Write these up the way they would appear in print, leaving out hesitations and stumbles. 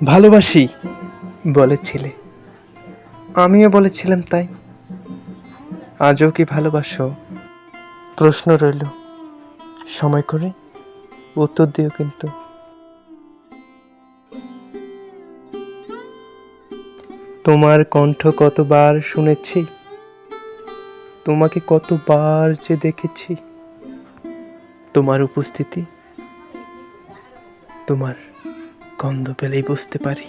ভালোবাসি বলেছিলে, আমিও বলেছিলাম তাই। আজও কি ভালোবাসো? প্রশ্ন রইল, সময় করে উত্তর দিও কিন্তু। তোমার কণ্ঠ কতবার শুনেছি, তোমাকে কতবার যে দেখেছি। তোমার উপস্থিতি, তোমার গন্ধ পেলেই বুঝতে পারি।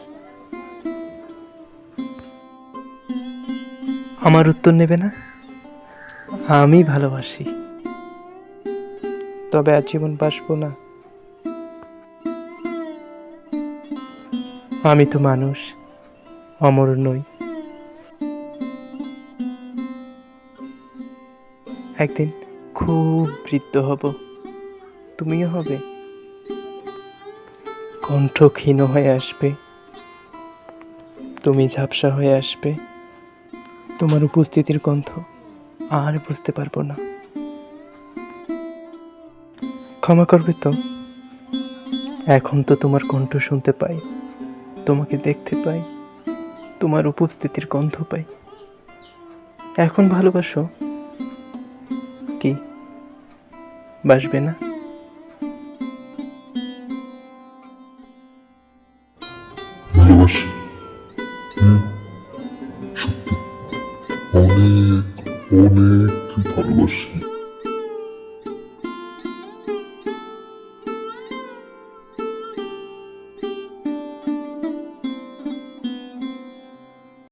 আমার উত্তর নেবে না? আমি ভালোবাসি, তবে আজীবন বাসবো না। আমি তো মানুষ, অমর নই। একদিন খুব বৃদ্ধ হব, তুমিও হবে। কণ্ঠ ক্ষীণ হয়ে আসবে, তুমি ঝাপসা হয়ে আসবে। তোমার উপস্থিতির গন্ধ আর বুঝতে পারবো না। ক্ষমা করবে তো? এখন তো তোমার কণ্ঠ শুনতে পাই, তোমাকে দেখতে পাই, তোমার উপস্থিতির গন্ধ পাই। এখন ভালোবাসো কি? বাসবে না? ভালোবাসি, সত্যি অনেক অনেক ভালোবাসি।